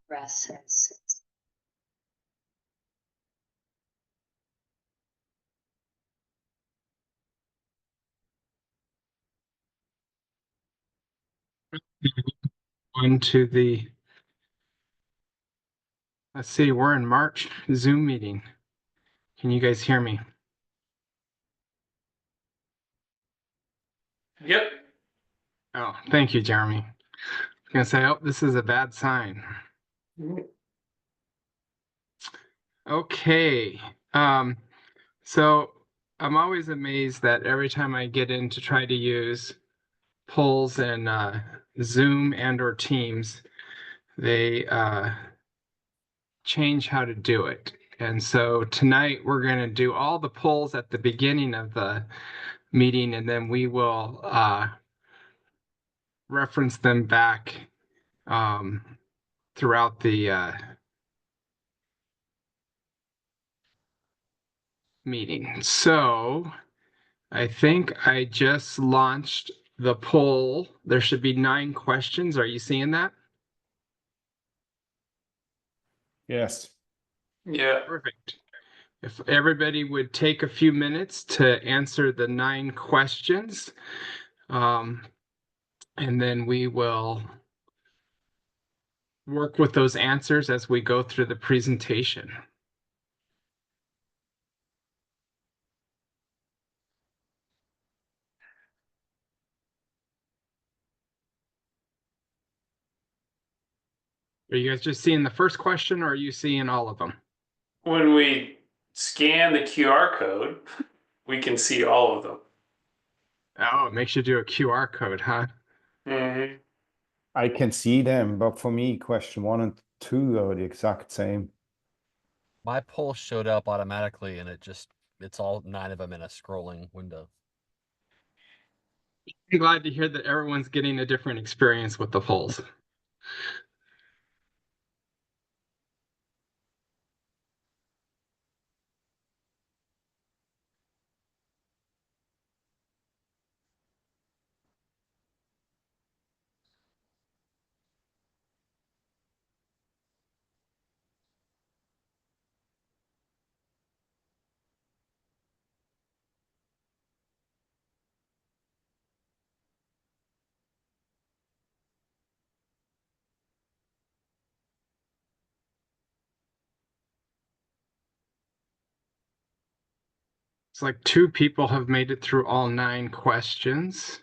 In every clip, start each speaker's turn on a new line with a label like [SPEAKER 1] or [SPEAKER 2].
[SPEAKER 1] progresses.
[SPEAKER 2] On to the, let's see, we're in March Zoom meeting. Can you guys hear me?
[SPEAKER 3] Yep.
[SPEAKER 2] Oh, thank you, Jeremy. I was gonna say, oh, this is a bad sign. Okay. So I'm always amazed that every time I get in to try to use polls and Zoom and or Teams, they change how to do it. And so tonight we're going to do all the polls at the beginning of the meeting, and then we will reference them back throughout the meeting. So I think I just launched the poll. There should be 9 questions. Are you seeing that?
[SPEAKER 4] Yes.
[SPEAKER 3] Yeah.
[SPEAKER 2] Perfect. If everybody would take a few minutes to answer the 9 questions, and then we will work with those answers as we go through the presentation. Are you guys just seeing the first question, or are you seeing all of them?
[SPEAKER 3] When we scan the QR code, we can see all of them.
[SPEAKER 2] Oh, it makes you do a QR code, huh?
[SPEAKER 3] Mm-hmm.
[SPEAKER 4] I can see them, but for me, question 1 and 2 are the exact same.
[SPEAKER 5] My poll showed up automatically, and it's all 9 of them in a scrolling window.
[SPEAKER 2] I'm glad to hear that everyone's getting a different experience with the polls. It's like 2 people have made it through all 9 questions.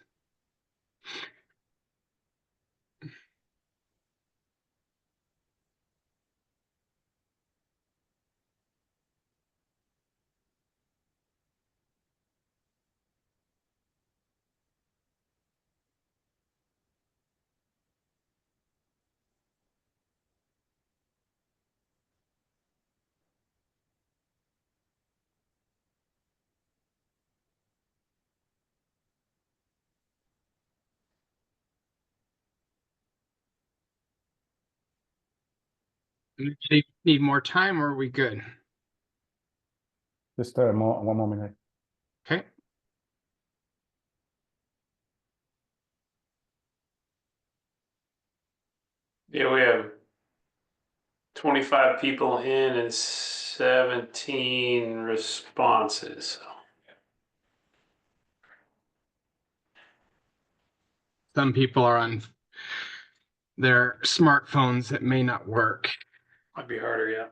[SPEAKER 2] Anybody need more time, or are we good?
[SPEAKER 4] Just one more minute.
[SPEAKER 2] Okay.
[SPEAKER 3] Yeah, we have 25 people in and 17 responses.
[SPEAKER 2] Some people are on their smartphones that may not work.
[SPEAKER 3] Might be harder, yeah.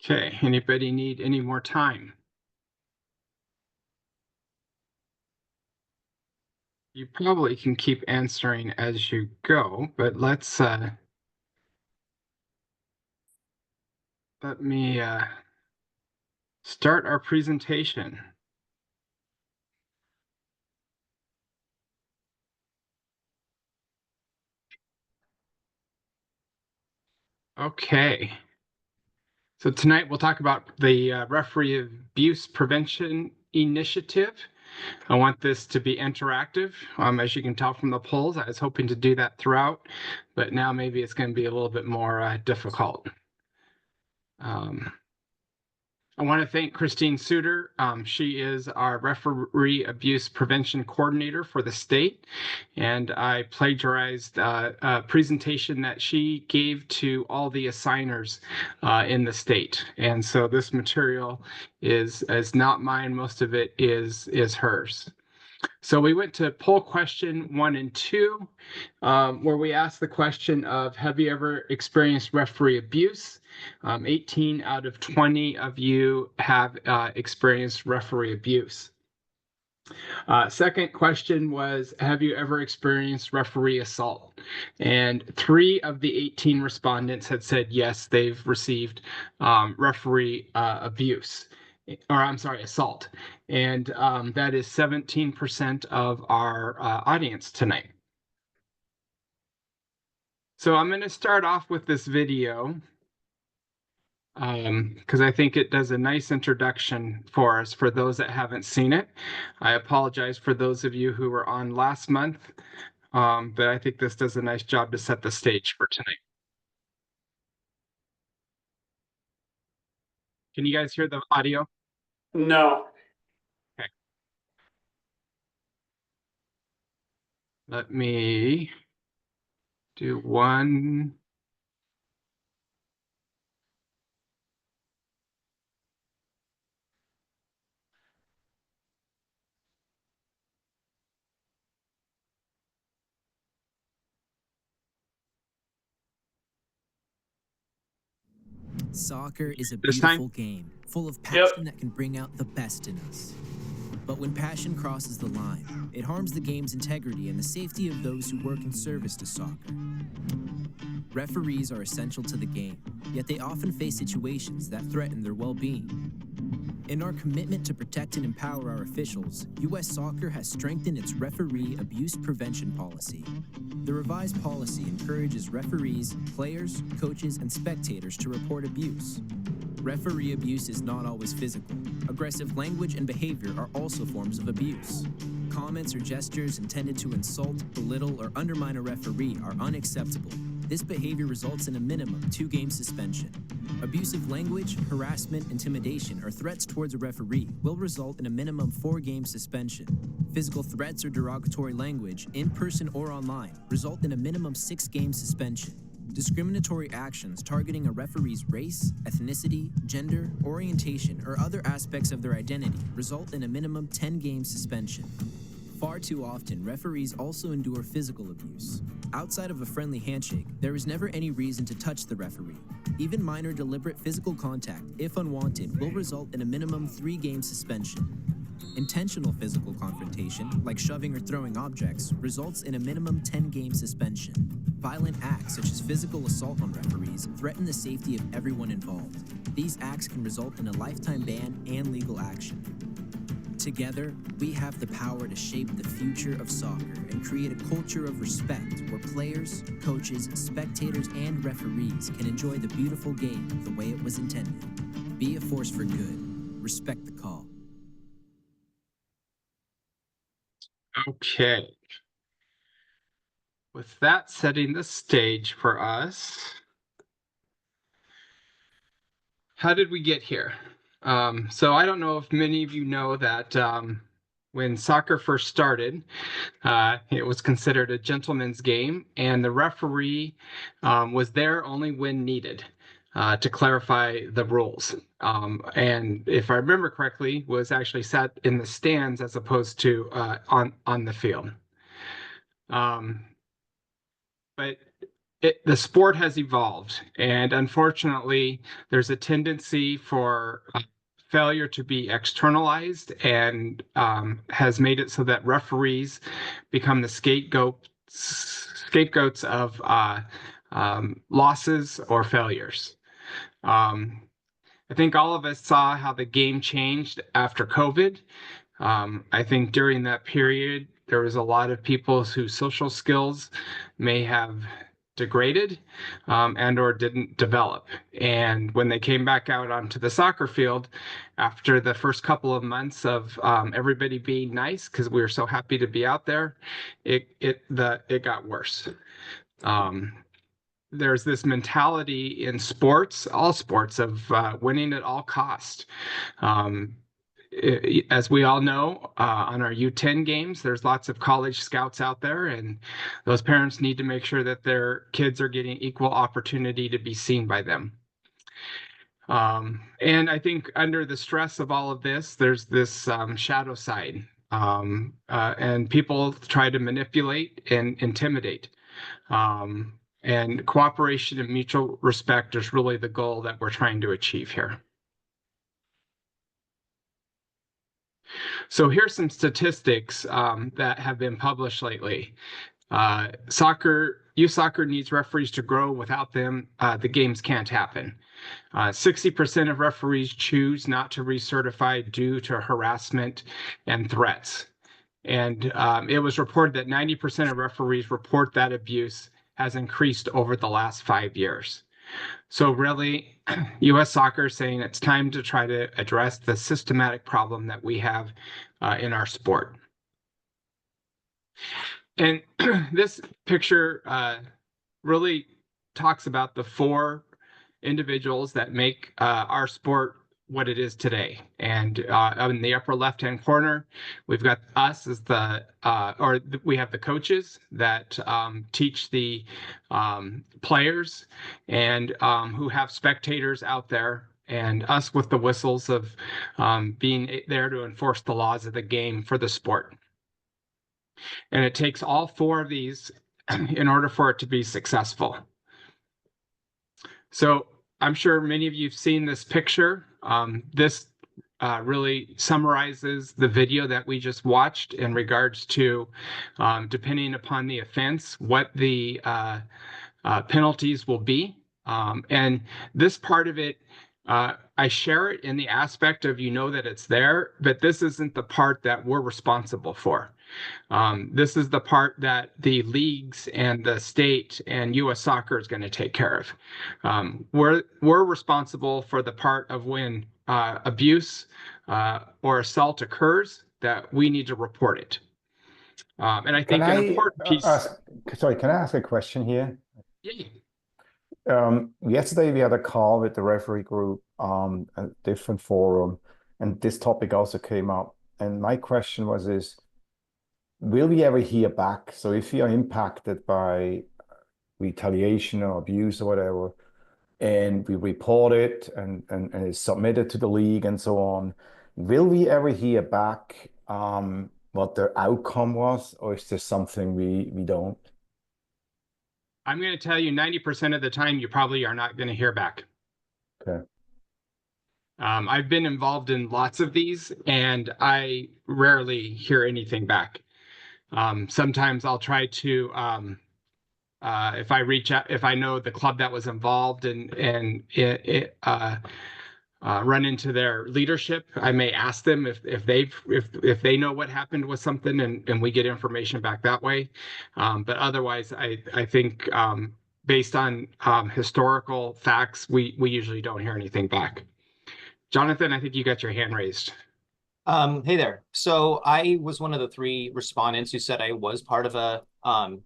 [SPEAKER 2] Okay, anybody need any more time? You probably can keep answering as you go, but let me start our presentation. Okay. So tonight we'll talk about the Referee Abuse Prevention Initiative. I want this to be interactive. As you can tell from the polls, I was hoping to do that throughout, but now maybe it's going to be a little bit more difficult. I want to thank Christine Suter. She is our referee abuse prevention coordinator for the state. And I plagiarized a presentation that she gave to all the assigners in the state. And so this material is not mine. Most of it is hers. So we went to poll question 1 and 2, where we asked the question of, have you ever experienced referee abuse? 18 out of 20 of you have experienced referee abuse. Second question was, have you ever experienced referee assault? And 3 of the 18 respondents had said yes, they've received referee abuse. Or I'm sorry, assault. And that is 17% of our audience tonight. So I'm going to start off with this video because I think it does a nice introduction for us, for those that haven't seen it. I apologize for those of you who were on last month, but I think this does a nice job to set the stage for tonight. Can you guys hear the audio?
[SPEAKER 3] No.
[SPEAKER 2] Okay. Let me do one.
[SPEAKER 1] Soccer is a
[SPEAKER 2] This time?
[SPEAKER 1] beautiful game, full of passion that can bring out the best in us. But when passion crosses the line, it harms the game's integrity and the safety of those who work in service to soccer. Referees are essential to the game, yet they often face situations that threaten their well-being. In our commitment to protect and empower our officials, U.S. Soccer has strengthened its referee abuse prevention policy. The revised policy encourages referees, players, coaches, and spectators to report abuse. Referee abuse is not always physical. Aggressive language and behavior are also forms of abuse. Comments or gestures intended to insult, belittle, or undermine a referee are unacceptable. This behavior results in a minimum 2-game suspension. Abusive language, harassment, intimidation, or threats towards a referee will result in a minimum 4-game suspension. Physical threats or derogatory language, in person or online, result in a minimum 6-game suspension. Discriminatory actions targeting a referee's race, ethnicity, gender, orientation, or other aspects of their identity result in a minimum 10-game suspension. Far too often, referees also endure physical abuse. Outside of a friendly handshake, there is never any reason to touch the referee. Even minor deliberate physical contact, if unwanted, will result in a minimum 3-game suspension. Intentional physical confrontation, like shoving or throwing objects, results in a minimum 10-game suspension. Violent acts such as physical assault on referees threaten the safety of everyone involved. These acts can result in a lifetime ban and legal action. Together, we have the power to shape the future of soccer and create a culture of respect where players, coaches, spectators, and referees can enjoy the beautiful game the way it was intended. Be a force for good. Respect the call.
[SPEAKER 2] Okay. With that setting the stage for us, how did we get here? So I don't know if many of you know that when soccer first started, it was considered a gentleman's game, and the referee was there only when needed to clarify the rules. And if I remember correctly, was actually sat in the stands as opposed to on the field. But the sport has evolved, and unfortunately, there's a tendency for failure to be externalized, and has made it so that referees become the scapegoats of losses or failures. I think all of us saw how the game changed after COVID. I think during that period, there was a lot of people whose social skills may have degraded and or didn't develop. And when they came back out onto the soccer field after the first couple of months of everybody being nice because we were so happy to be out there, it got worse. There's this mentality in sports, all sports, of winning at all cost. As we all know, on our U10 games, there's lots of college scouts out there, and those parents need to make sure that their kids are getting equal opportunity to be seen by them. And I think under the stress of all of this, there's this shadow side, and people try to manipulate and intimidate. And cooperation and mutual respect is really the goal that we're trying to achieve here. So here's some statistics that have been published lately. Youth soccer needs referees to grow. Without them, the games can't happen. 60% of referees choose not to recertify due to harassment and threats. And it was reported that 90% of referees report that abuse has increased over the last 5 years. So really, U.S. Soccer is saying it's time to try to address the systematic problem that we have in our sport. And this picture really talks about the 4 individuals that make our sport what it is today. And in the upper left-hand corner, we've got us as we have the coaches that teach the players and who have spectators out there, and us with the whistles of being there to enforce the laws of the game for the sport. And it takes all 4 of these in order for it to be successful. So I'm sure many of you have seen this picture. This really summarizes the video that we just watched in regards to, depending upon the offense, what the penalties will be. And this part of it, I share it in the aspect of that it's there, but this isn't the part that we're responsible for. This is the part that the leagues and the state and U.S. Soccer is going to take care of. We're responsible for the part of when abuse or assault occurs, that we need to report it. And I think an important piece.
[SPEAKER 4] Sorry, can I ask a question here?
[SPEAKER 2] Yeah.
[SPEAKER 4] Yesterday we had a call with the referee group on a different forum, and this topic also came up. And my question is, will we ever hear back? So if we are impacted by retaliation or abuse or whatever, and we report it and it's submitted to the league and so on, will we ever hear back what their outcome was, or is this something we don't?
[SPEAKER 2] I'm going to tell you 90% of the time you probably are not going to hear back.
[SPEAKER 4] Okay.
[SPEAKER 2] I've been involved in lots of these, and I rarely hear anything back. Sometimes I'll try to, if I reach out, if I know the club that was involved and run into their leadership, I may ask them if they know what happened with something, and we get information back that way. But otherwise, I think based on historical facts, we usually don't hear anything back. Jonathan, I think you got your hand raised.
[SPEAKER 6] Hey there. So I was one of the 3 respondents who said I was part of an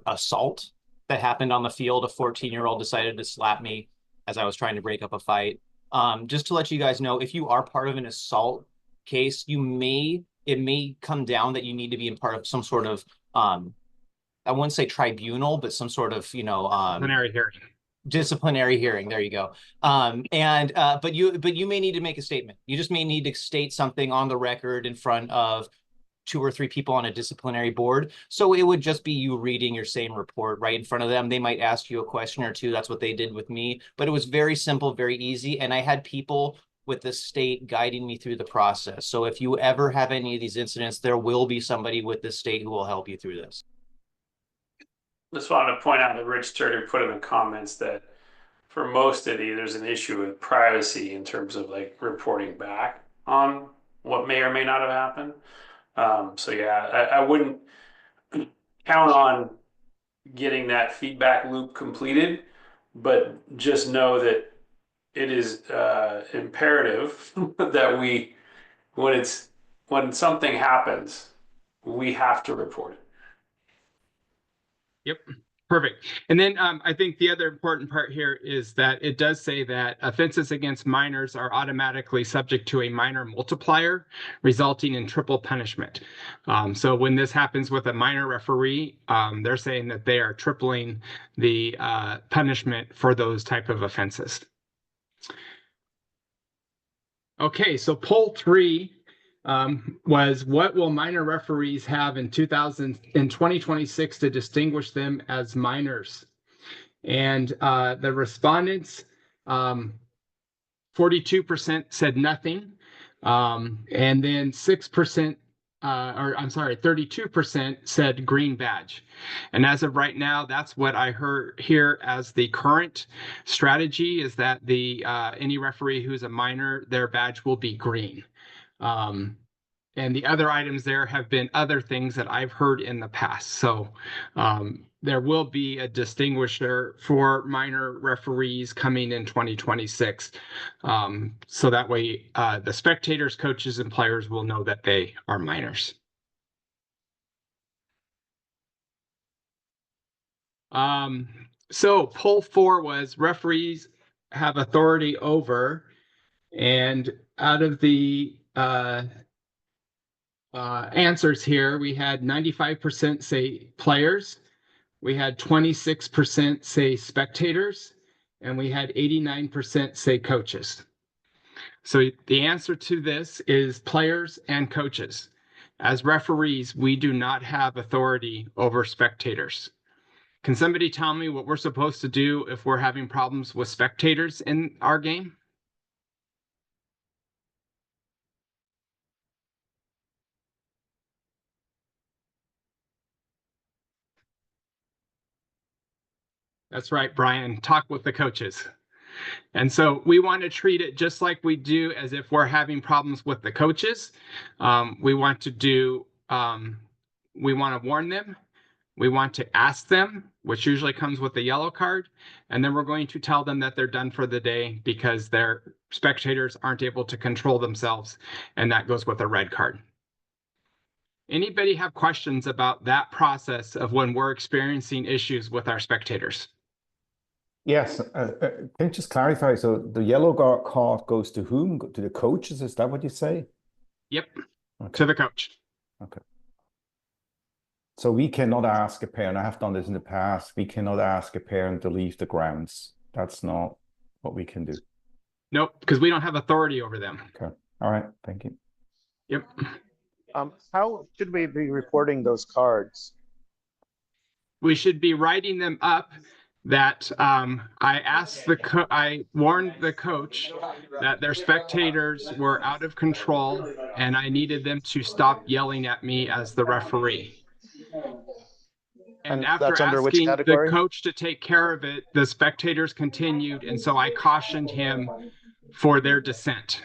[SPEAKER 6] assault that happened on the field. A 14-year-old decided to slap me as I was trying to break up a fight. Just to let you guys know, if you are part of an assault case, it may come down that you need to be in part of some sort of I wouldn't say tribunal, but some sort of
[SPEAKER 2] Disciplinary hearing.
[SPEAKER 6] Disciplinary hearing. There you go. But you may need to make a statement. You just may need to state something on the record in front of 2 or 3 people on a disciplinary board. So it would just be you reading your same report right in front of them. They might ask you a question or 2. That's what they did with me. But it was very simple, very easy. And I had people with the state guiding me through the process. So if you ever have any of these incidents, there will be somebody with the state who will help you through this.
[SPEAKER 3] Just wanted to point out that Rich Turner put in the comments that for most of these, there's an issue with privacy in terms of like reporting back on what may or may not have happened. So yeah, I wouldn't count on getting that feedback loop completed, but just know that it is imperative that when something happens, we have to report it.
[SPEAKER 2] Yep. Perfect. And then I think the other important part here is that it does say that offenses against minors are automatically subject to a minor multiplier, resulting in triple punishment. So when this happens with a minor referee, they're saying that they are tripling the punishment for those type of offenses. Okay, so poll 3 was what will minor referees have in 2026 to distinguish them as minors? And the respondents, 42% said nothing, and then 6%, or I'm sorry, 32% said green badge. And as of right now, that's what I heard here as the current strategy, is that the any referee who's a minor, their badge will be green. And the other items there have been other things that I've heard in the past. So there will be a distinguisher for minor referees coming in 2026. So that way the spectators, coaches, and players will know that they are minors. So poll 4 was referees have authority over, and out of the answers here, we had 95% say players, we had 26% say spectators, and we had 89% say coaches. So the answer to this is players and coaches. As referees, we do not have authority over spectators. Can somebody tell me what we're supposed to do if we're having problems with spectators in our game? That's right, Brian. Talk with the coaches. And so we want to treat it just like we do as if we're having problems with the coaches. We want to warn them. We want to ask them, which usually comes with a yellow card. And then we're going to tell them that they're done for the day because their spectators aren't able to control themselves. And that goes with a red card. Anybody have questions about that process of when we're experiencing issues with our spectators?
[SPEAKER 4] Yes, can you just clarify? So the yellow card goes to whom? To the coaches? Is that what you say?
[SPEAKER 2] Yep,
[SPEAKER 4] okay.
[SPEAKER 2] To the coach.
[SPEAKER 4] Okay. So we cannot ask a parent, I have done this in the past, we cannot ask a parent to leave the grounds. That's not what we can do.
[SPEAKER 2] Nope, because we don't have authority over them.
[SPEAKER 4] Okay, all right, thank you.
[SPEAKER 2] Yep.
[SPEAKER 7] How should we be reporting those cards?
[SPEAKER 2] We should be writing them up that I warned the coach that their spectators were out of control and I needed them to stop yelling at me as the referee. And after asking the coach to take care of it, the spectators continued, and so I cautioned him for their dissent.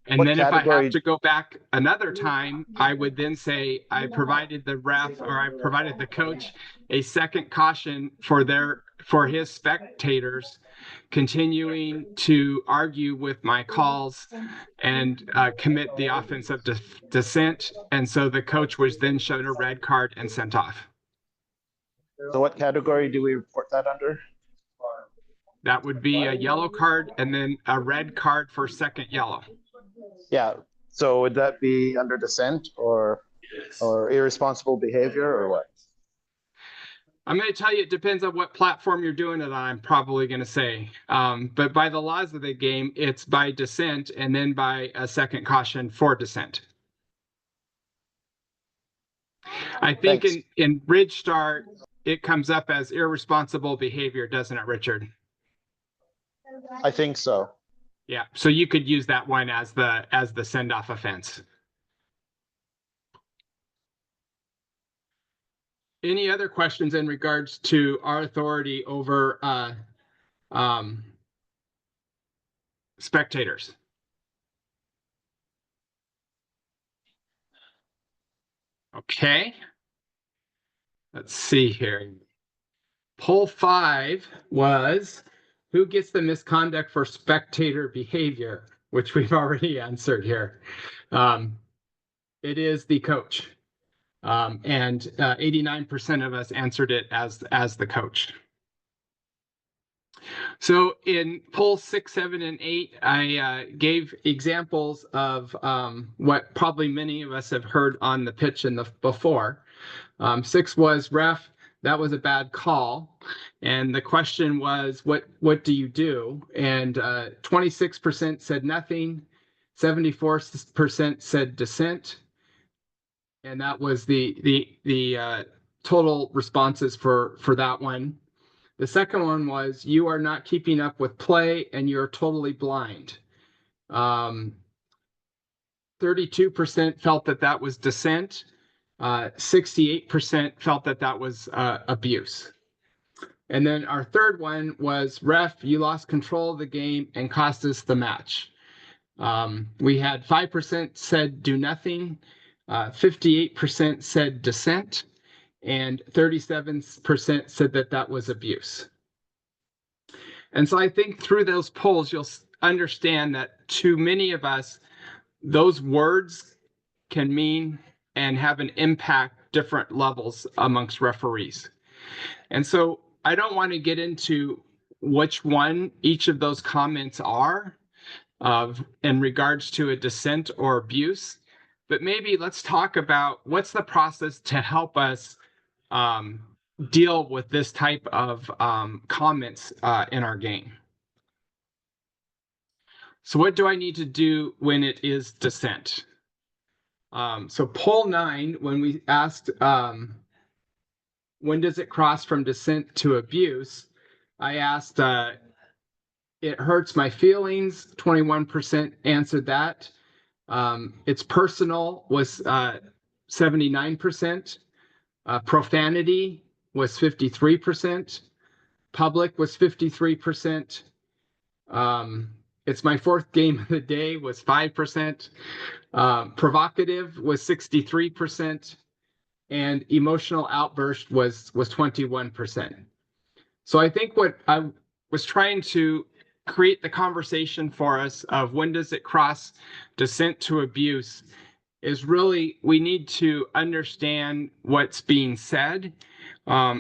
[SPEAKER 2] And then if I have to go back another time, I would then say I provided the ref, or I provided the coach a second caution for his spectators continuing to argue with my calls and commit the offense of dissent. And so the coach was then shown a red card and sent off.
[SPEAKER 7] So what category do we report that under?
[SPEAKER 2] That would be a yellow card and then a red card for second yellow.
[SPEAKER 7] Yeah, so would that be under dissent or irresponsible behavior or what?
[SPEAKER 2] I'm going to tell you, it depends on what platform you're doing it on, I'm probably going to say. But by the laws of the game, it's by dissent and then by a second caution for dissent. I think in Ridgestar, it comes up as irresponsible behavior, doesn't it, Richard?
[SPEAKER 7] I think so.
[SPEAKER 2] Yeah, so you could use that one as the send-off offense. Any other questions in regards to our authority over spectators? Okay. let's see here. Poll 5 was who gets the misconduct for spectator behavior, which we've already answered here. It is the coach. And 89% of us answered it as the coach. So in polls 6, 7, and 8, I gave examples of what probably many of us have heard on the pitch before. 6 was ref, that was a bad call. And the question was, what do you do? And 26% said nothing, 74% said dissent. And that was the total responses for that one. The second one was you are not keeping up with play and you're totally blind. 32% felt that was dissent. 68% felt that was abuse. And then our third one was ref, you lost control of the game and cost us the match. We had 5% said do nothing, 58% said dissent, and 37% said that was abuse. And so I think through those polls, you'll understand that to many of us, those words can mean and have an impact different levels amongst referees. And so I don't want to get into which one each of those comments are in regards to a dissent or abuse, but maybe let's talk about what's the process to help us deal with this type of comments in our game. So what do I need to do when it is dissent? So poll 9, when we asked when does it cross from dissent to abuse, I asked it hurts my feelings, 21% answered that. It's personal was 79%. Profanity was 53%. Public was 53%. It's my fourth game of the day was 5%. Provocative was 63%. And emotional outburst was 21%. So I think what I was trying to create the conversation for us of when does it cross dissent to abuse is really we need to understand what's being said.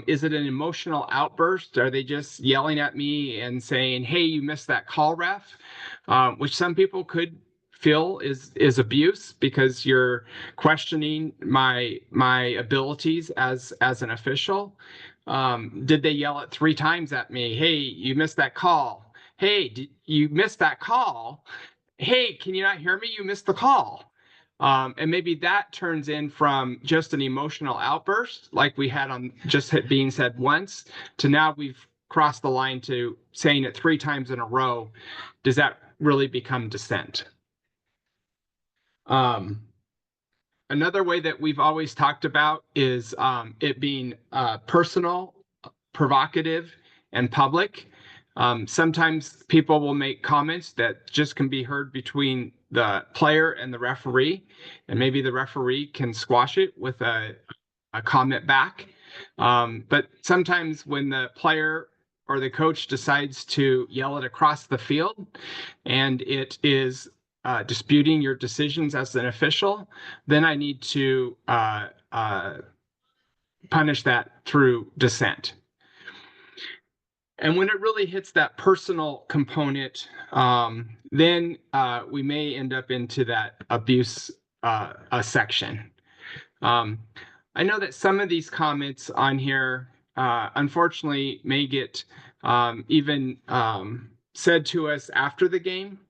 [SPEAKER 2] Is it an emotional outburst? Are they just yelling at me and saying, hey, you missed that call, ref? Which some people could feel is abuse because you're questioning my abilities as an official. Did they yell it 3 times at me? Hey, you missed that call. Hey, you missed that call. Hey, can you not hear me? You missed the call. And maybe that turns in from just an emotional outburst like we had on just being said once to now we've crossed the line to saying it 3 times in a row. Does that really become dissent? Another way that we've always talked about is it being personal, provocative, and public. Sometimes people will make comments that just can be heard between the player and the referee, and maybe the referee can squash it with a comment back. But sometimes when the player or the coach decides to yell it across the field and it is disputing your decisions as an official, then I need to punish that through dissent. And when it really hits that personal component, then we may end up into that abuse section. I know that some of these comments on here, unfortunately, may get even said to us after the game,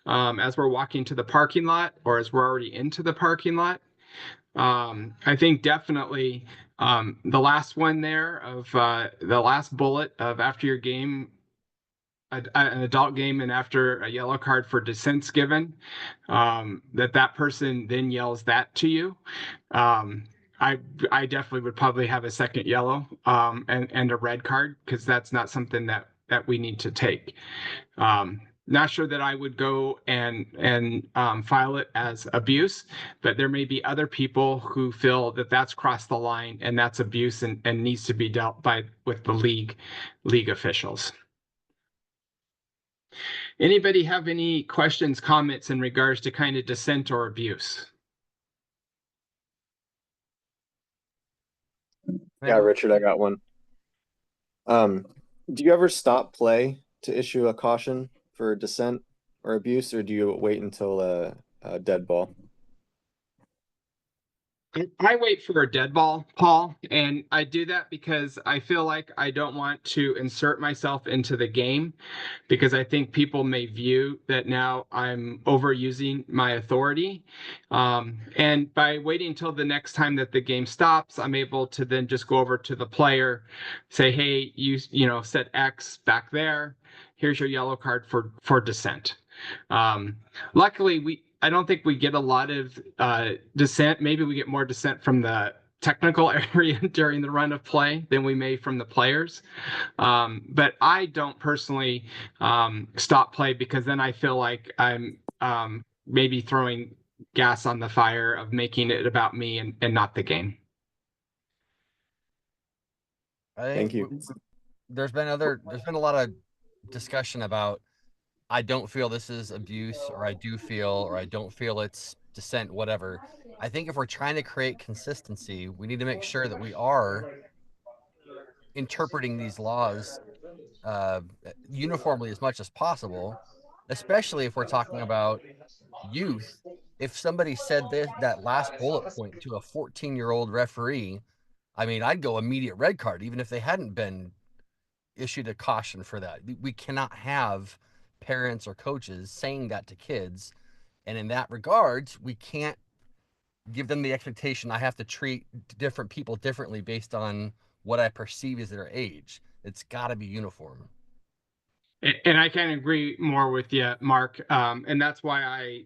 [SPEAKER 2] as we're walking to the parking lot or as we're already into the parking lot. I think definitely the last one there of the last bullet of after your game, an adult game, and after a yellow card for dissent's given, that person then yells that to you. I definitely would probably have a second yellow and a red card because that's not something that we need to take. not sure that I would go and file it as abuse, but there may be other people who feel that that's crossed the line and that's abuse and needs to be dealt with the league officials. Anybody have any questions, comments in regards to kind of dissent or abuse?
[SPEAKER 8] Yeah, Richard, I got one. Do you ever stop play to issue a caution for dissent or abuse, or do you wait until a dead ball?
[SPEAKER 2] I wait for a dead ball, Paul, and I do that because I feel like I don't want to insert myself into the game, because I think people may view that now I'm overusing my authority. And by waiting until the next time that the game stops, I'm able to then just go over to the player, say, hey, you know, said X back there. Here's your yellow card for dissent. Luckily, I don't think we get a lot of dissent. Maybe we get more dissent from the technical area during the run of play than we may from the players. But I don't personally stop play, because then I feel like I'm maybe throwing gas on the fire of making it about me and not the game.
[SPEAKER 8] Thank you.
[SPEAKER 5] There's been a lot of discussion about, I don't feel this is abuse, or I do feel, or I don't feel it's dissent, whatever. I think if we're trying to create consistency, we need to make sure that we are interpreting these laws uniformly as much as possible, especially if we're talking about youth. If somebody said that last bullet point to a 14-year-old referee, I mean, I'd go immediate red card, even if they hadn't been issued a caution for that. We cannot have parents or coaches saying that to kids. And in that regards, we can't give them the expectation I have to treat different people differently based on what I perceive as their age. It's got to be uniform.
[SPEAKER 2] And I can't agree more with you, Mark. And that's why I,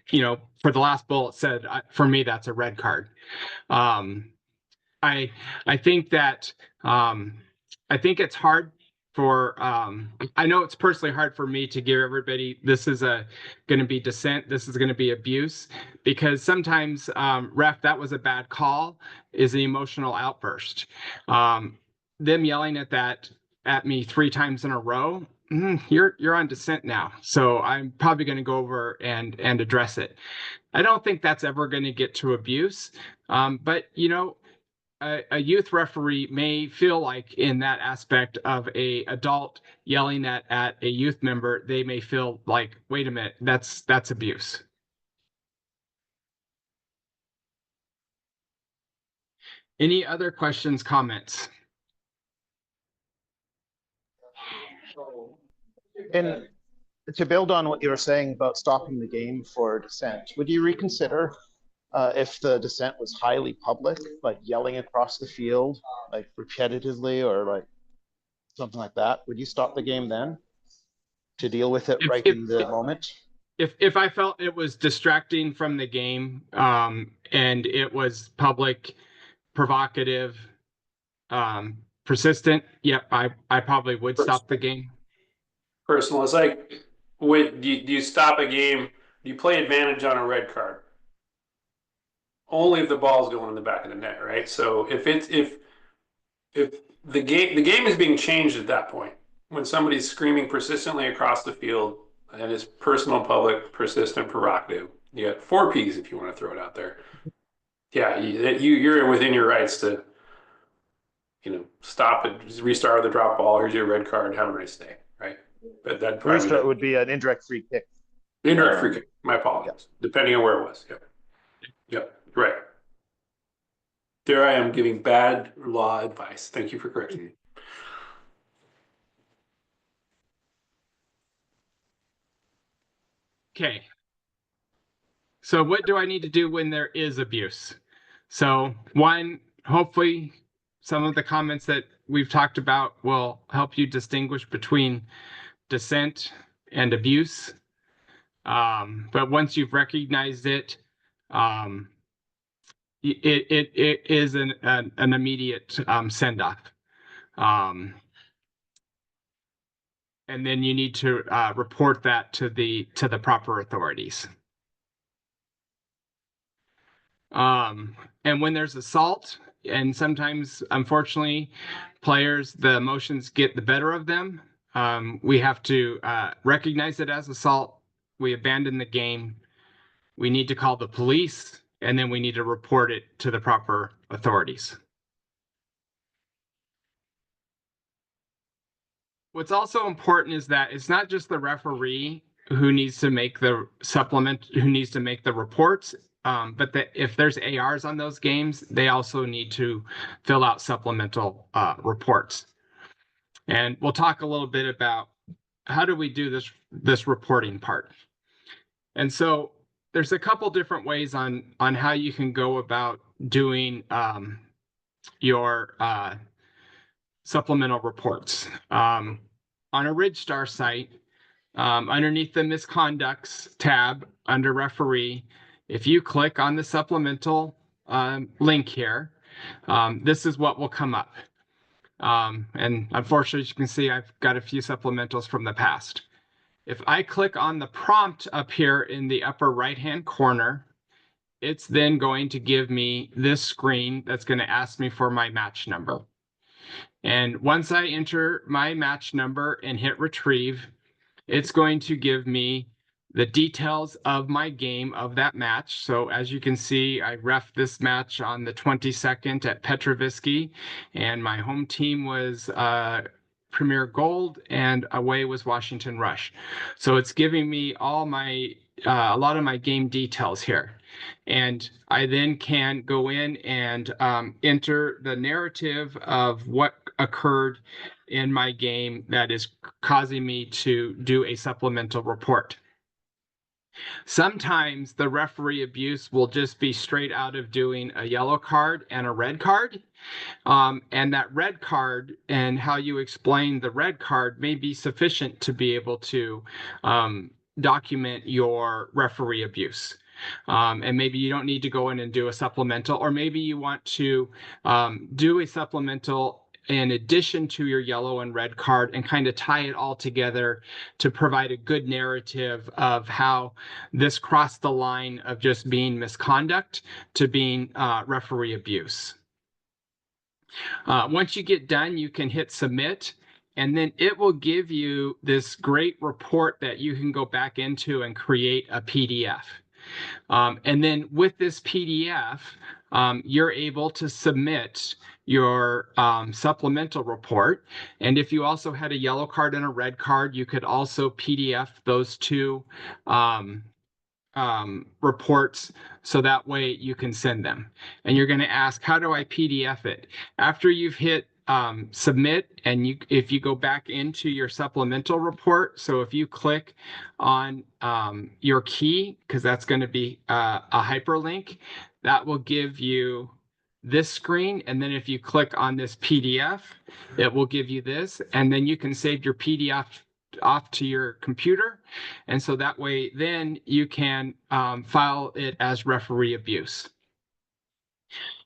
[SPEAKER 2] you know, for the last bullet said, for me, that's a red card. I think that I think it's hard for I know it's personally hard for me to give everybody, this is going to be dissent, this is going to be abuse, because sometimes ref, that was a bad call is an emotional outburst. Them yelling at me 3 times in a row, you're on dissent now, so I'm probably going to go over and address it. I don't think that's ever going to get to abuse, but you know, a youth referee may feel like in that aspect of a adult yelling at a youth member, they may feel like, wait a minute, that's abuse. Any other questions, comments?
[SPEAKER 7] And to build on what you were saying about stopping the game for dissent, would you reconsider if the dissent was highly public, like yelling across the field, like repetitively, or like something like that? Would you stop the game then to deal with it in the moment?
[SPEAKER 2] If I felt it was distracting from the game, and it was public, provocative, persistent, yep, I probably would stop the game.
[SPEAKER 3] Personal. It's like, do you stop a game? Do you play advantage on a red card? Only if the ball's going in the back of the net, right? So if the game is being changed at that point, when somebody's screaming persistently across the field and it's personal, public, persistent, provocative, you got 4 Ps if you want to throw it out there. Yeah, you're within your rights to, you know, stop it, restart the drop ball. Here's your red card. Have a nice day, right? But that
[SPEAKER 7] restart would be an indirect free kick.
[SPEAKER 3] Indirect free kick. My apologies. Yeah. Depending on where it was. Yep. Yep. Right. There I am giving bad law advice. Thank you for correcting me.
[SPEAKER 2] Okay. So what do I need to do when there is abuse? So one, hopefully some of the comments that we've talked about will help you distinguish between dissent and abuse. But once you've recognized it, it is an immediate send off. and then you need to report that to the proper authorities. And when there's assault, and sometimes, unfortunately, players, the emotions get the better of them. We have to recognize it as assault. We abandon the game. We need to call the police, and then we need to report it to the proper authorities. What's also important is that it's not just the referee who needs to make the reports, but that if there's ARs on those games, they also need to fill out supplemental reports. And we'll talk a little bit about how do we do this reporting part. And so there's a couple different ways on how you can go about doing your supplemental reports. On a RidgeStar site, underneath the misconducts tab under referee, if you click on the supplemental link here, this is what will come up. And unfortunately, as you can see, I've got a few supplementals from the past. If I click on the prompt up here in the upper right-hand corner, it's then going to give me this screen that's going to ask me for my match number. And once I enter my match number and hit retrieve, it's going to give me the details of my game of that match. So as you can see, I ref this match on the 22nd at Petrovisky, and my home team was Premier Gold, and away was Washington Rush. So it's giving me all my a lot of my game details here. And I then can go in and enter the narrative of what occurred in my game that is causing me to do a supplemental report. Sometimes the referee abuse will just be straight out of doing a yellow card and a red card. And that red card and how you explain the red card may be sufficient to be able to document your referee abuse. And maybe you don't need to go in and do a supplemental, or maybe you want to do a supplemental in addition to your yellow and red card and kind of tie it all together to provide a good narrative of how this crossed the line of just being misconduct to being referee abuse. Once you get done, you can hit submit, and then it will give you this great report that you can go back into and create a PDF. And then with this PDF, you're able to submit your supplemental report. And if you also had a yellow card and a red card, you could also PDF those two reports, so that way you can send them. And you're going to ask, how do I PDF it? After you've hit submit, and if you go back into your supplemental report, so if you click on your key, because that's going to be a hyperlink, that will give you this screen. And then if you click on this PDF, it will give you this, and then you can save your PDF off to your computer. And so that way, then you can file it as referee abuse.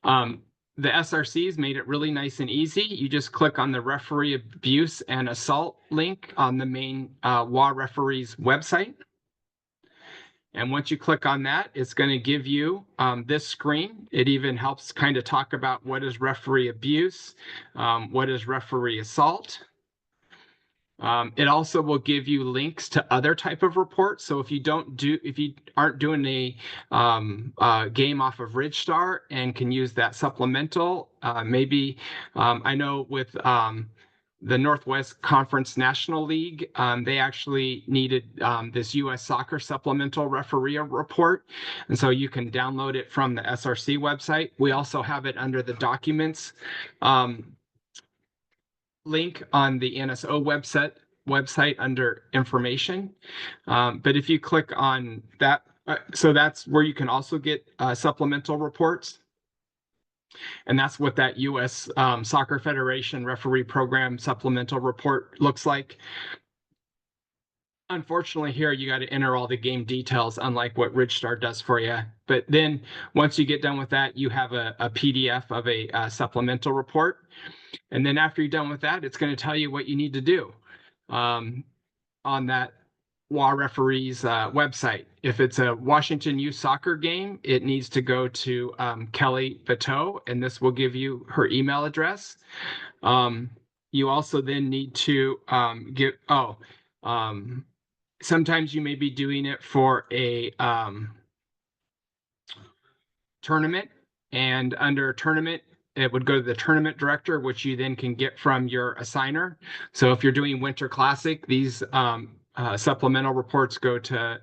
[SPEAKER 2] The SRCs made it really nice and easy. You just click on the referee abuse and assault link on the main WA referees website. And once you click on that, it's going to give you this screen. It even helps kind of talk about what is referee abuse, what is referee assault. It also will give you links to other type of reports. So if you aren't doing a game off of RidgeStar and can use that supplemental, maybe I know with the Northwest Conference National League, they actually needed this U.S. Soccer supplemental referee report. And so you can download it from the SRC website. We also have it under the documents link on the NSO website under information. But if you click on that, so that's where you can also get supplemental reports. And that's what that U.S. Soccer Federation referee program supplemental report looks like. Unfortunately, here you got to enter all the game details, unlike what RidgeStar does for you. But then once you get done with that, you have a PDF of a supplemental report. And then after you're done with that, it's going to tell you what you need to do. on that WA referees website. If it's a Washington Youth Soccer game, it needs to go to Kelly Bateau, and this will give you her email address. You also then need to sometimes you may be doing it for a tournament, and under tournament, it would go to the tournament director, which you then can get from your assigner. So if you're doing Winter Classic, these supplemental reports go to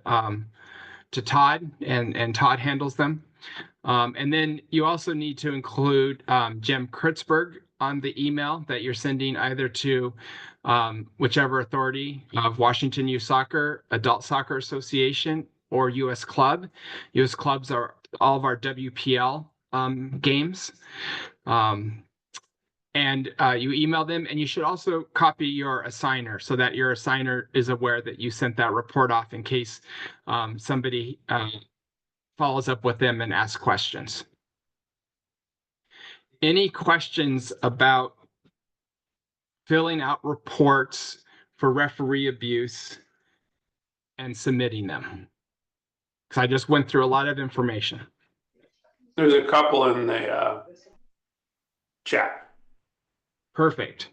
[SPEAKER 2] Todd, and Todd handles them. And then you also need to include Jim Kritzberg on the email that you're sending either to whichever authority of Washington Youth Soccer, Adult Soccer Association, or U.S. Club. U.S. Clubs are all of our WPL games. And you email them, and you should also copy your assigner so that your assigner is aware that you sent that report off in case somebody follows up with them and asks questions. Any questions about filling out reports for referee abuse and submitting them? Because I just went through a lot of information.
[SPEAKER 3] There's a couple in the chat.
[SPEAKER 2] Perfect.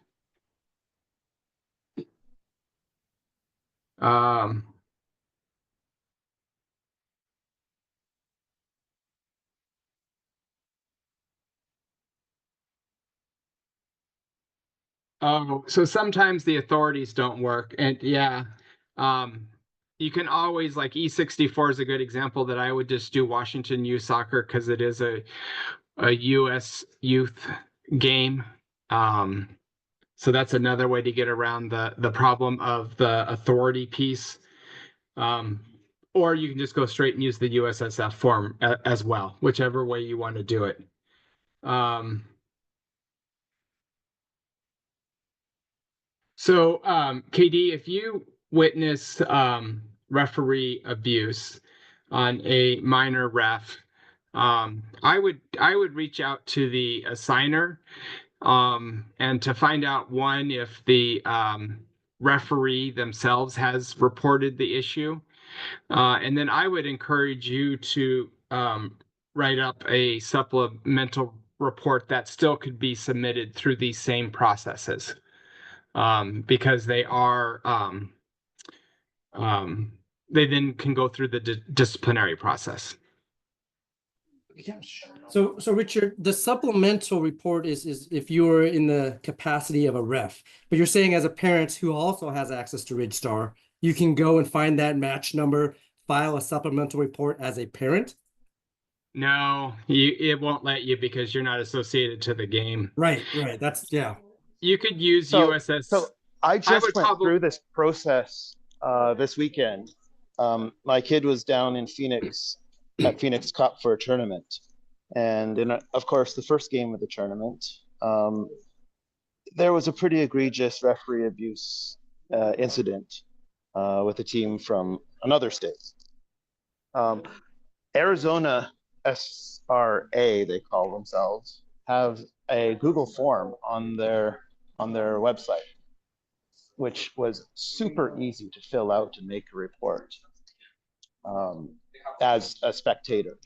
[SPEAKER 2] Oh, so sometimes the authorities don't work, and yeah, you can always, like, E64 is a good example that I would just do Washington Youth Soccer because it is a U.S. youth game. So that's another way to get around the problem of the authority piece. Or you can just go straight and use the USSF form as well, whichever way you want to do it. So KD, if you witness referee abuse on a minor ref, I would reach out to the assigner and to find out, one, if the referee themselves has reported the issue. And then I would encourage you to write up a supplemental report that still could be submitted through these same processes, because they are they then can go through the disciplinary process.
[SPEAKER 9] So Richard, the supplemental report is if you're in the capacity of a ref, but you're saying as a parent who also has access to RidgeStar, you can go and find that match number, file a supplemental report as a parent?
[SPEAKER 2] No, it won't let you because you're not associated to the game.
[SPEAKER 9] Right. That's, yeah.
[SPEAKER 2] You could use
[SPEAKER 7] So
[SPEAKER 2] USS.
[SPEAKER 7] I just went through this process this weekend. My kid was down in Phoenix at Phoenix Cup for a tournament. And of course, the first game of the tournament, there was a pretty egregious referee abuse incident with a team from another state. Arizona SRA, they call themselves, have a Google form on their website, which was super easy to fill out and make a report as a spectator.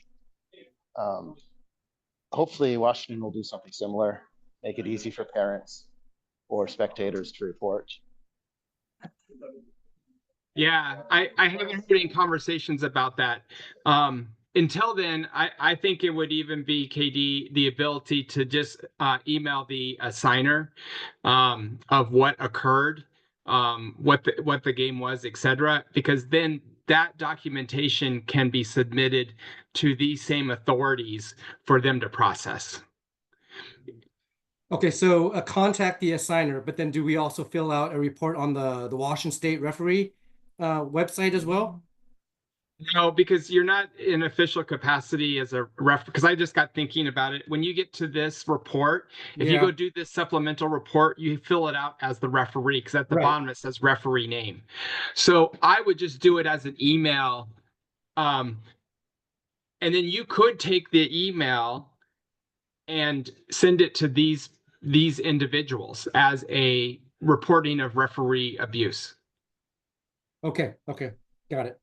[SPEAKER 7] Hopefully Washington will do something similar, make it easy for parents or spectators to report.
[SPEAKER 2] Yeah, I haven't heard any conversations about that. Until then, I think it would even be, KD, the ability to just email the assigner of what occurred, what the game was, etc. Because then that documentation can be submitted to these same authorities for them to process.
[SPEAKER 9] Okay, so contact the assigner, but then do we also fill out a report on the Washington State referee website as well?
[SPEAKER 2] No, because you're not in official capacity as a ref. Because I just got thinking about it. When you get to this report, if you go do this supplemental report, you fill it out as the referee, because at the bottom it says referee name. So I would just do it as an email. And then you could take the email and send it to these individuals as a reporting of referee abuse.
[SPEAKER 9] Okay, okay, got it.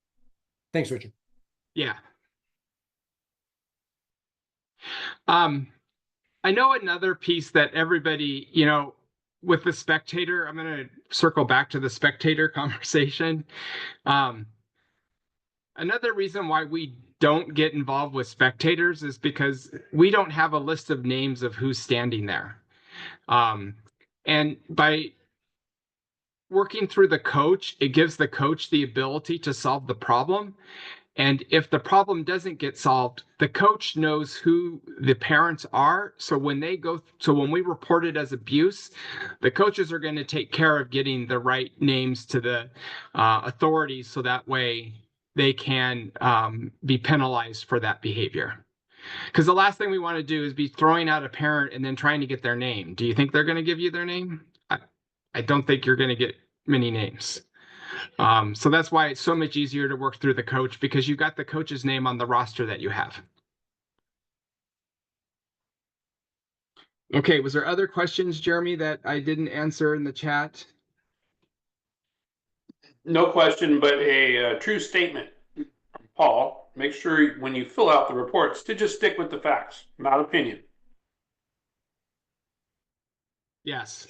[SPEAKER 9] Thanks, Richard.
[SPEAKER 2] Yeah. I know another piece that everybody, with the spectator, I'm going to circle back to the spectator conversation. Another reason why we don't get involved with spectators is because we don't have a list of names of who's standing there. And by working through the coach, it gives the coach the ability to solve the problem. And if the problem doesn't get solved, the coach knows who the parents are. So when we report it as abuse, the coaches are going to take care of getting the right names to the authorities, so that way they can be penalized for that behavior. Because the last thing we want to do is be throwing out a parent and then trying to get their name. Do you think they're going to give you their name? I don't think you're going to get many names. So that's why it's so much easier to work through the coach, because you got the coach's name on the roster that you have. Okay, was there other questions, Jeremy, that I didn't answer in the chat?
[SPEAKER 3] No question, but a true statement. Paul, make sure when you fill out the reports to just stick with the facts, not opinion.
[SPEAKER 2] Yes.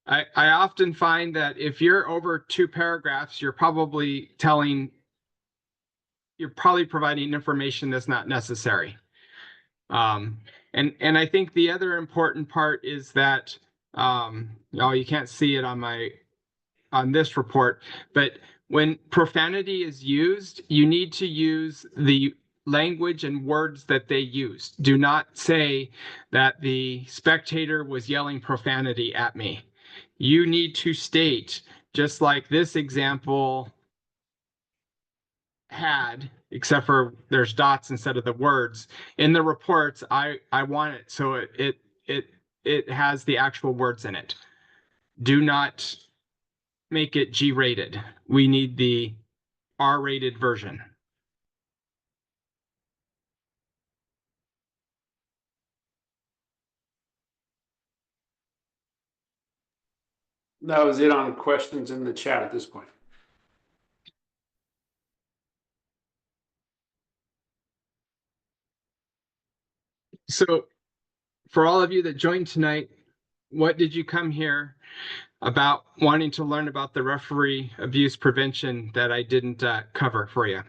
[SPEAKER 2] I often find that if you're over 2 paragraphs, you're probably providing information that's not necessary. And I think the other important part is that, you can't see it on this report, but when profanity is used, you need to use the language and words that they use. Do not say that the spectator was yelling profanity at me. You need to state, just like this example had, except for there's dots instead of the words in the reports. I want it so it has the actual words in it. Do not make it G-rated. We need the R-rated version.
[SPEAKER 3] That was it on questions in the chat at this point.
[SPEAKER 2] So for all of you that joined tonight, what did you come here about wanting to learn about the referee abuse prevention that I didn't cover for you?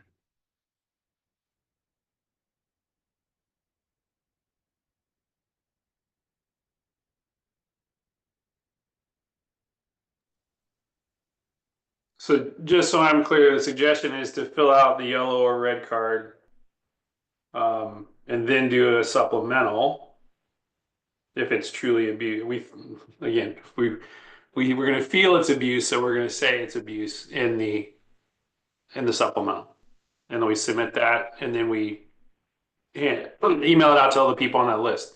[SPEAKER 3] So just so I'm clear, the suggestion is to fill out the yellow or red card, and then do a supplemental if it's truly abuse. We're going to feel it's abuse, so we're going to say it's abuse in the supplemental, and then we submit that, and then we email it out to all the people on that list.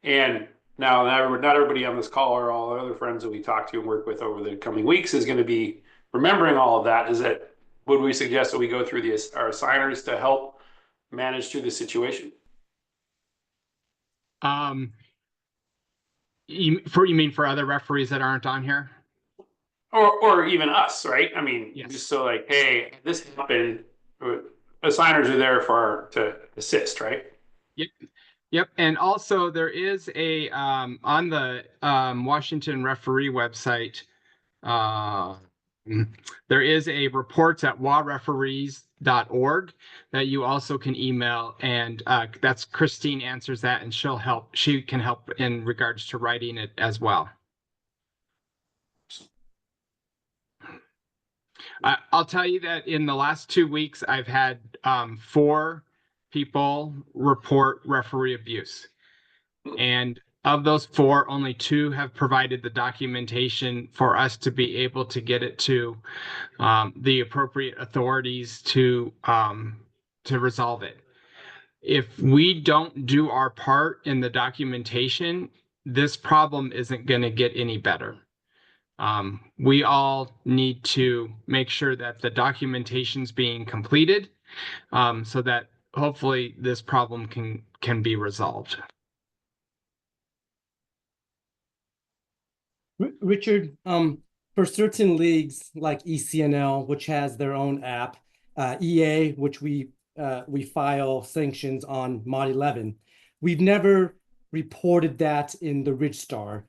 [SPEAKER 3] And now not everybody on this call or all our other friends that we talk to and work with over the coming weeks is going to be remembering all of that. Would we suggest that we go through our assigners to help manage through the situation?
[SPEAKER 2] You mean for other referees that aren't on here?
[SPEAKER 3] Or even us, right? I mean,
[SPEAKER 2] yes.
[SPEAKER 3] Just so like, hey, this happened. Assigners are there to assist, right?
[SPEAKER 2] Yep. And also there is a on the Washington referee website, there is a reports at wareferees.org that you also can email, and that's Christine answers that, and she can help in regards to writing it as well. I'll tell you that in the last 2 weeks, I've had 4 people report referee abuse. And of those 4, only 2 have provided the documentation for us to be able to get it to the appropriate authorities to resolve it. If we don't do our part in the documentation, this problem isn't going to get any better. We all need to make sure that the documentation's being completed, so that hopefully this problem can be resolved.
[SPEAKER 9] Richard, for certain leagues like ECNL, which has their own app, EA, which we file sanctions on Mod 11, we've never reported that in the RidgeStar.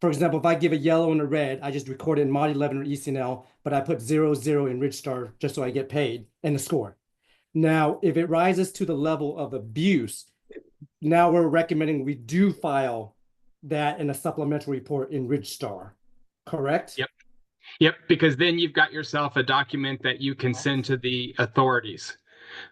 [SPEAKER 9] For example, if I give a yellow and a red, I just record it in Mod 11 or ECNL, but I put 0-0 in RidgeStar just so I get paid and the score. Now, if it rises to the level of abuse, now we're recommending we do file that in a supplemental report in RidgeStar, correct?
[SPEAKER 2] Yep. Yep, because then you've got yourself a document that you can send to the authorities.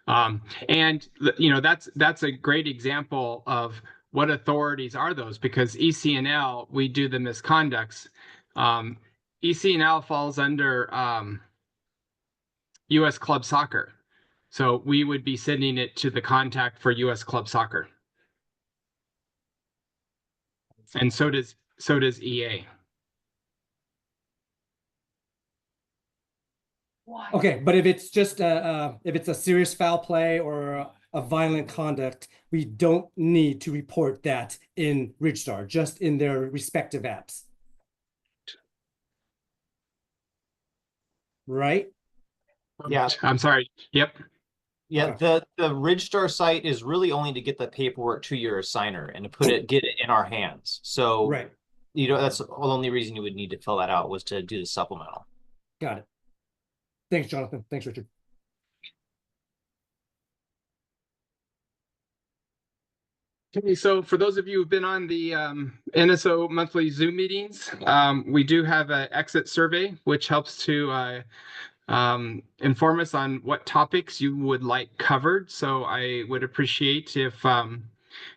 [SPEAKER 2] And you know, that's a great example of what authorities are those, because ECNL, we do the misconducts. ECNL falls under US Club Soccer. So we would be sending it to the contact for US Club Soccer. And so does EA.
[SPEAKER 9] Okay, but if it's just if it's a serious foul play or a violent conduct, we don't need to report that in RidgeStar, just in their respective apps. Right?
[SPEAKER 6] Yeah.
[SPEAKER 2] I'm sorry. Yep.
[SPEAKER 6] Yeah,
[SPEAKER 9] Okay.
[SPEAKER 6] the RidgeStar site is really only to get the paperwork to your assigner and to get it in our hands. So,
[SPEAKER 9] Right.
[SPEAKER 6] you know, that's the only reason you would need to fill that out, was to do the supplemental.
[SPEAKER 9] Got it. Thanks, Jonathan. Thanks, Richard.
[SPEAKER 2] Okay, so for those of you who've been on the NSO monthly Zoom meetings, we do have an exit survey, which helps to inform us on what topics you would like covered. So I would appreciate if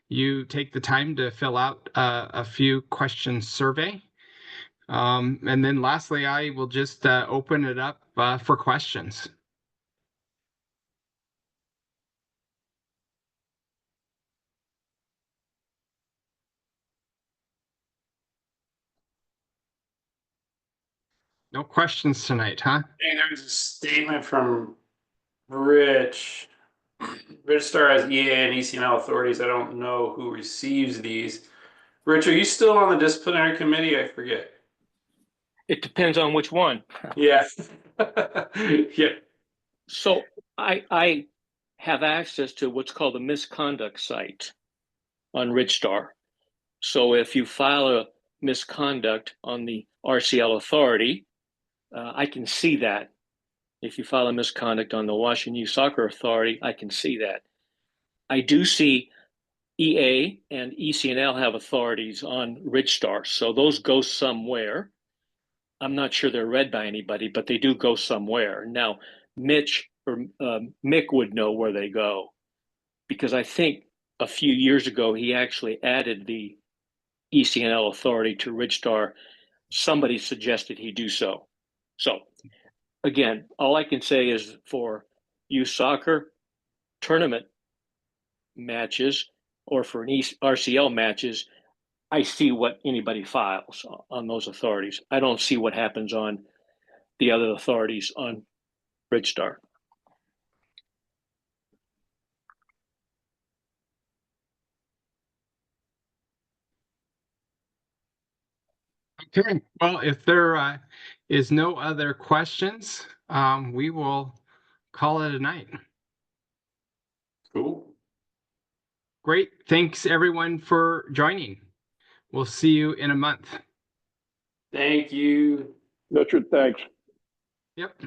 [SPEAKER 2] you take the time to fill out a few questions survey. And then lastly, I will just open it up for questions. No questions tonight, huh?
[SPEAKER 3] Hey, there's a statement from Rich. RidgeStar has EA and ECNL authorities. I don't know who receives these. Rich, are you still on the disciplinary committee? I forget.
[SPEAKER 10] It depends on which one.
[SPEAKER 3] Yeah. Yeah.
[SPEAKER 10] So I have access to what's called the misconduct site on RidgeStar. So if you file a misconduct on the RCL authority, I can see that. If you file a misconduct on the Washington Youth Soccer Authority, I can see that. I do see EA and ECNL have authorities on RidgeStar, so those go somewhere. I'm not sure they're read by anybody, but they do go somewhere. Now, Mitch or Mick would know where they go, because I think a few years ago he actually added the ECNL authority to RidgeStar. Somebody suggested he do so. So again, all I can say is for youth soccer tournament matches or for an RCL matches, I see what anybody files on those authorities. I don't see what happens on the other authorities on RidgeStar.
[SPEAKER 2] Okay, well, if there is no other questions, we will call it a night.
[SPEAKER 3] Cool.
[SPEAKER 2] Great. Thanks everyone for joining. We'll see you in a month.
[SPEAKER 3] Thank you.
[SPEAKER 10] Richard, thanks.
[SPEAKER 2] Yep.